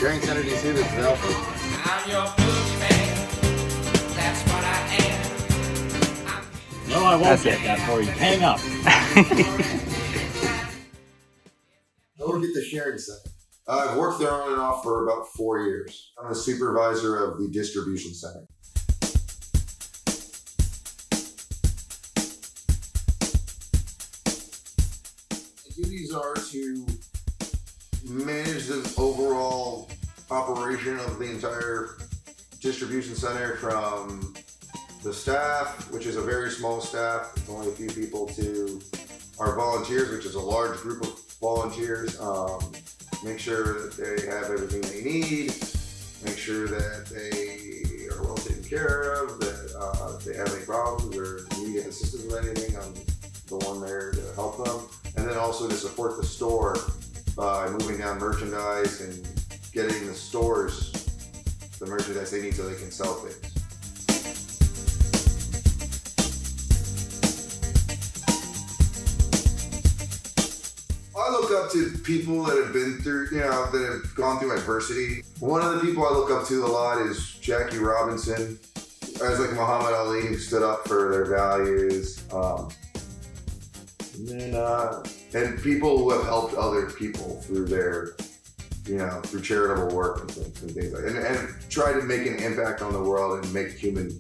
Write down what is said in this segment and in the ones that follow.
Sharing Center DC, this is Alfred. I'm your boogeyman. That's what I am. No, I won't get that for you. Hang up. I work at the Sharing Center. I've worked there on and off for about 4 years. I'm the supervisor of the distribution center. The duties are to manage the overall operation of the entire distribution center, from the staff, which is a very small staff, it's only a few people, to our volunteers, which is a large group of volunteers. Make sure that they have everything they need, make sure that they are well taken care of, that if they have any problems or need assistance with anything, I'm the one there to help them. And then also to support the store by moving down merchandise and getting the stores the merchandise they need so they can sell things. I look up to people that have been through, that have gone through adversity. One of the people I look up to a lot is Jackie Robinson. Guys like Muhammad Ali, who stood up for their values. And people who have helped other people through their, through charitable work and things like that. And try to make an impact on the world and make human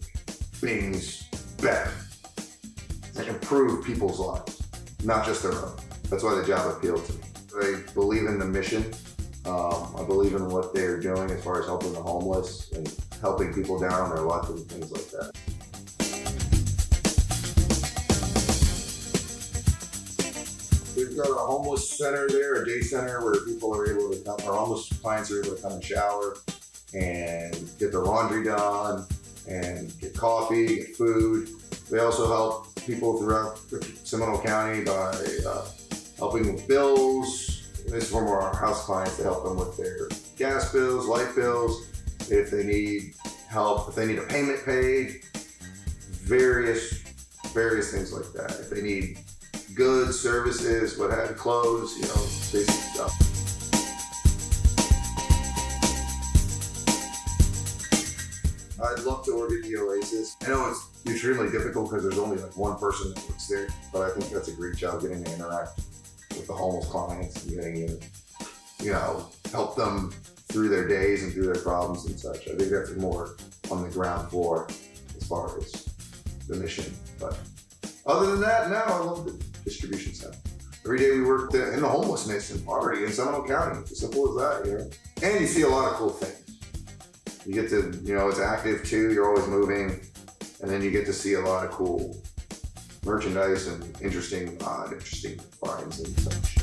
beings better. And improve people's lives, not just their own. That's why the job appealed to me. I believe in the mission. I believe in what they're doing as far as helping the homeless and helping people down on their luck and things like that. We've got a homeless center there, a day center where people are able to come, our homeless clients are able to come and shower and get their laundry done and get coffee, get food. They also help people throughout Seminole County by helping with bills. This is from our house clients to help them with their gas bills, light bills, if they need help, if they need a payment paid, various things like that. If they need goods, services, what have you, clothes, basic stuff. I'd love to work at the Oasis. I know it's extremely difficult because there's only like one person that works there, but I think that's a great job getting to interact with the homeless clients and getting to, help them through their days and through their problems and such. I think that's more on the ground floor as far as the mission. But other than that, no, I love the distribution center. Every day we work in the homelessness and poverty in Seminole County. It's as simple as that, And you see a lot of cool things. You get to, it's active too, you're always moving, and then you get to see a lot of cool merchandise and interesting finds and such.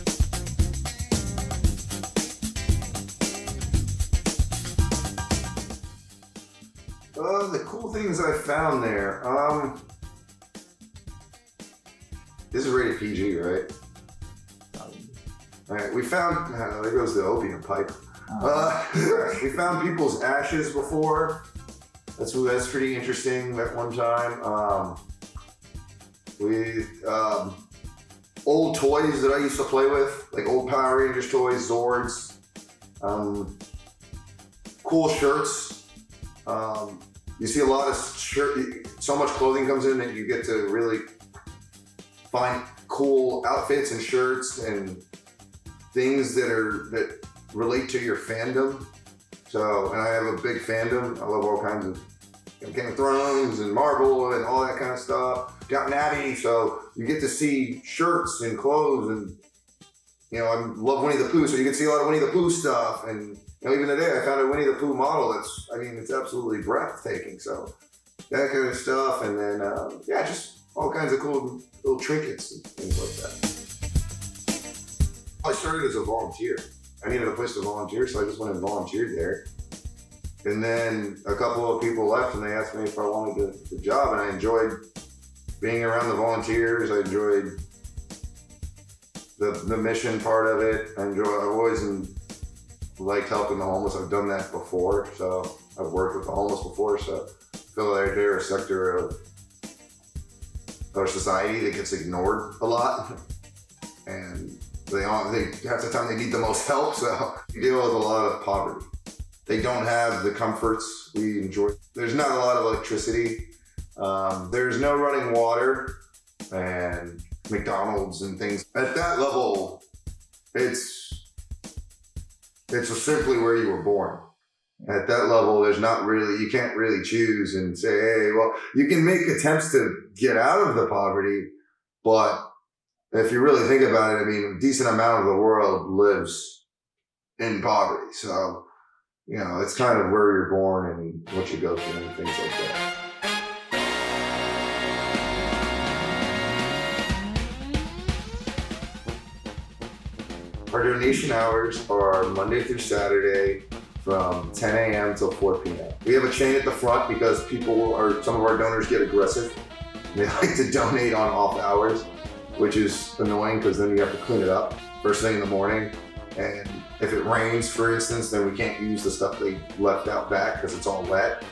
The cool things I found there. This is rated PG, right? All right, we found, there goes the opium pipe. We found people's ashes before. That's pretty interesting at one time. Old toys that I used to play with, like old Power Rangers toys, Zords, cool shirts. You see a lot of so much clothing comes in that you get to really find cool outfits and shirts and things that relate to your fandom. So, and I have a big fandom. I love all kinds of Game of Thrones and Marvel and all that kind of stuff. Downton Abbey, so you get to see shirts and clothes and, I love Winnie the Pooh, so you can see a lot of Winnie the Pooh stuff. And, even today I found a Winnie the Pooh model it's absolutely breathtaking. So that kind of stuff. And then, just all kinds of cool little trinkets and things like that. I started as a volunteer. I needed a place to volunteer, so I just went and volunteered there. And then a couple of people left and they asked me if I wanted the job, and I enjoyed being around the volunteers. I enjoyed the mission part of it. I've always liked helping the homeless. I've done that before, so I've worked with the homeless before, so I feel like they're a sector of our society that gets ignored a lot. And half the time they need the most help, so you deal with a lot of poverty. They don't have the comforts we enjoy. There's not a lot of electricity. There's no running water and McDonald's and things. At that level, it's simply where you were born. At that level, there's not really, you can't really choose and say, hey, well, you can make attempts to get out of the poverty, but if you really think about it, I mean, a decent amount of the world lives in poverty. So, you know, it's kind of where you're born and what you go through and things like that. Our donation hours are Monday through Saturday from 10 a.m. till 4 p.m. We have a chain at the front because some of our donors get aggressive. They like to donate on off hours, which is annoying because then you have to clean it up first thing in the morning. And if it rains, for instance, then we can't use the stuff they left out back because it's all wet.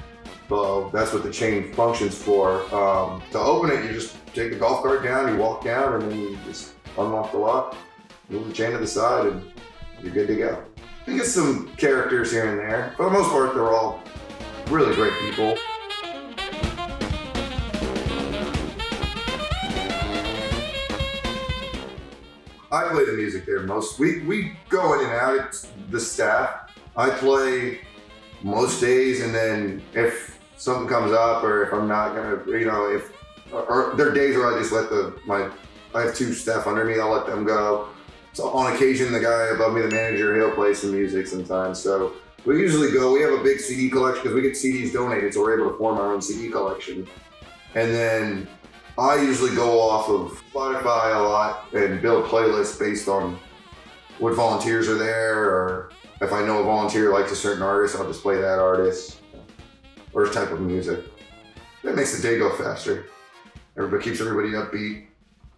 So that's what the chain functions for. To open it, you just take the golf cart down, you walk down, and then you just unlock the lock, move the chain to the side, and you're good to go. You get some characters here and there. For the most part, they're all really great people. I play the music there most. We go in and out. It's the staff. I play most days, and then if something comes up, or if I'm not gonna, you know, or there are days where I just let I have two staff under me. I'll let them go. So on occasion, the guy above me, the manager, he'll play some music sometimes. So we usually go. We have a big CD collection because we get CDs donated, so we're able to form our own CD collection, and then I usually go off of Spotify a lot and build playlists based on what volunteers are there, or if I know a volunteer likes a certain artist, I'll just play that artist or type of music. That makes the day go faster. Everybody keeps everybody upbeat,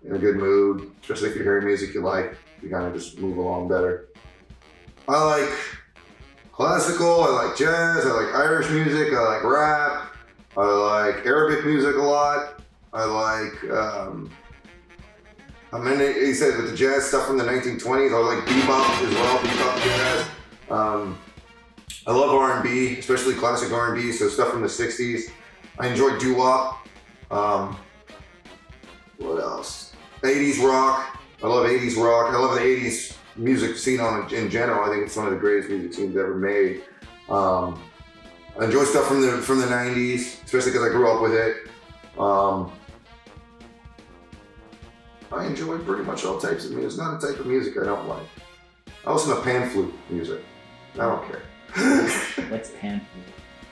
in a good mood, especially if you're hearing music you like, you kind of just move along better. I like classical, I like jazz, I like Irish music, I like rap, I like Arabic music a lot. I like, he said with the jazz stuff from the 1920s, I like bebop as well, bebop jazz. I love R&B, especially classic R&B, so stuff from the 60s. I enjoy doo-wop. What else? 80s rock. I love 80s rock. I love the 80s music scene in general. I think it's one of the greatest music scenes ever made. I enjoy stuff from the 90s, especially because I grew up with it. I enjoy pretty much all types of music. There's not a type of music I don't like. I listen to pan flute music. I don't care. What's pan flute?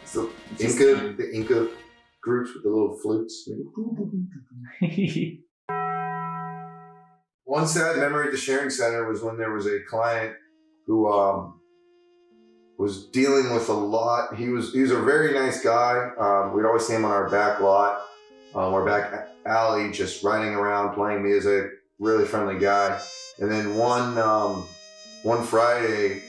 So the Inca groups with the little flutes. One sad memory at the sharing center was when there was a client who was dealing with a lot. He was a very nice guy. We'd always see him on our back lot. Our back alley, just riding around, playing music, really friendly guy. And then one Friday,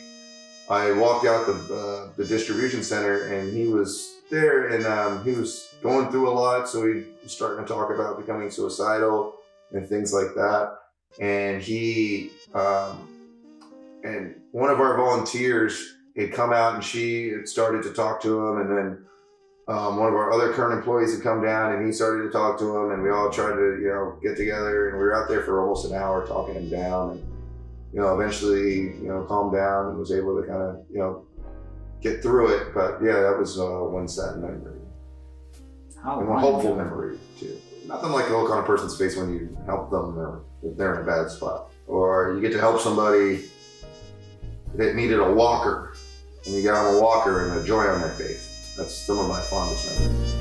I walked out the distribution center, and he was there, and he was going through a lot, so he was starting to talk about becoming suicidal and things like that. And and one of our volunteers had come out, and she had started to talk to him, and then one of our other current employees had come down, and he started to talk to him, and we all tried to, get together, and we were out there for almost an hour talking him down, and, eventually, calmed down and was able to kind of, get through it. But yeah, that was one sad memory. And a hopeful memory too. Nothing like the look on a person's face when you help them or if they're in a bad spot. Or you get to help somebody that needed a walker, and you got them a walker and the joy on their face. That's some of my fondest memories.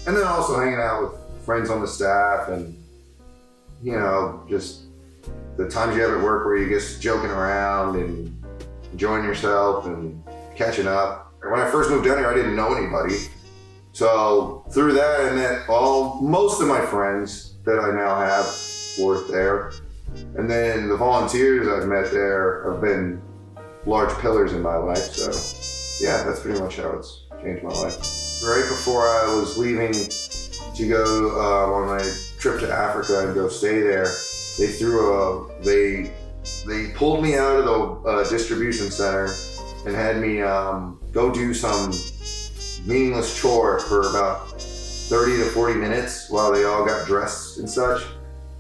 And then also hanging out with friends on the staff, and just the times you have at work where you're just joking around and enjoying yourself and catching up. When I first moved down here, I didn't know anybody. So through that, I met most of my friends that I now have worked there. And then the volunteers I've met there have been large pillars in my life. So yeah, that's pretty much how it's changed my life. right before I was leaving to go on my trip to Africa and go stay there, they pulled me out of the distribution center and had me go do some meaningless chore for about 30 to 40 minutes while they all got dressed and such.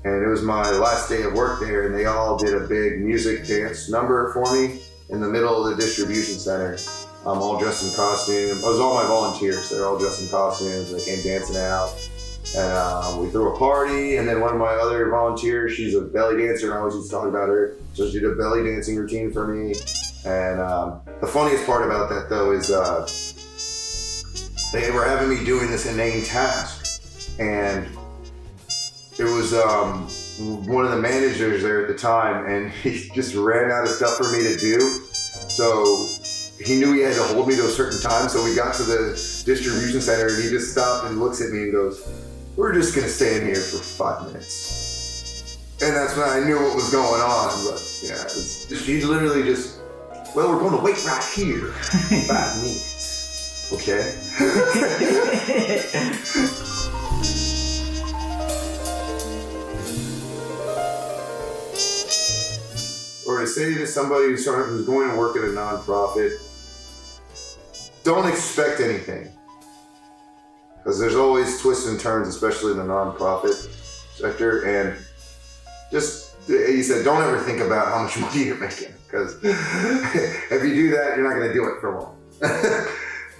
And it was my last day of work there, and they all did a big music dance number for me in the middle of the distribution center. All dressed in costume. It was all my volunteers. They're all dressed in costumes. They came dancing out. And we threw a party, and then one of my other volunteers, she's a belly dancer, and I always used to talk about her. So she did a belly dancing routine for me. And the funniest part about that, though, is they were having me doing this inane task. And it was one of the managers there at the time, and he just ran out of stuff for me to do. So he knew he had to hold me to a certain time, so we got to the distribution center, and he just stopped and looks at me and goes, "We're just gonna stand here for 5 minutes." And that's when I knew what was going on. But yeah, he literally just, "Well, we're going to wait right here, 5 minutes, okay?" Or to say to somebody who's going to work at a nonprofit, don't expect anything. Because there's always twists and turns, especially in the nonprofit sector. And just, he said, don't ever think about how much money you're making. Because if you do that, you're not going to do it for long.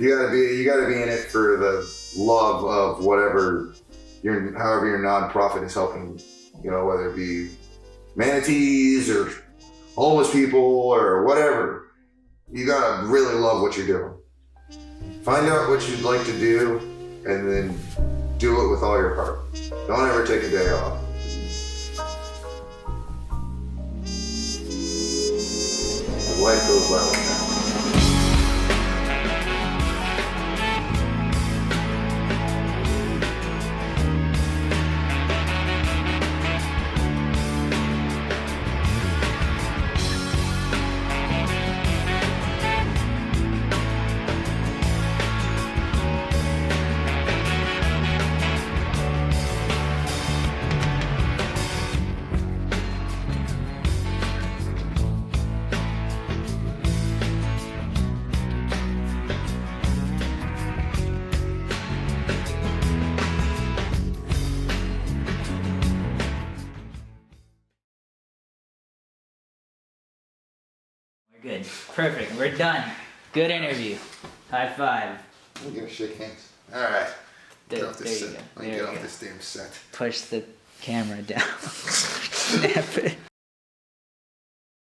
You gotta be in it for the love of however your nonprofit is helping, whether it be manatees or homeless people or whatever. You gotta really love what you're doing. Find out what you'd like to do and then do it with all your heart. Don't ever take a day off. Life goes well with that. Good. Perfect. We're done. Good interview. High five. We're gonna shake hands. All right. There, Get off this there you set. go. Let me There get you off go. this damn set. Push the camera down. Snap it.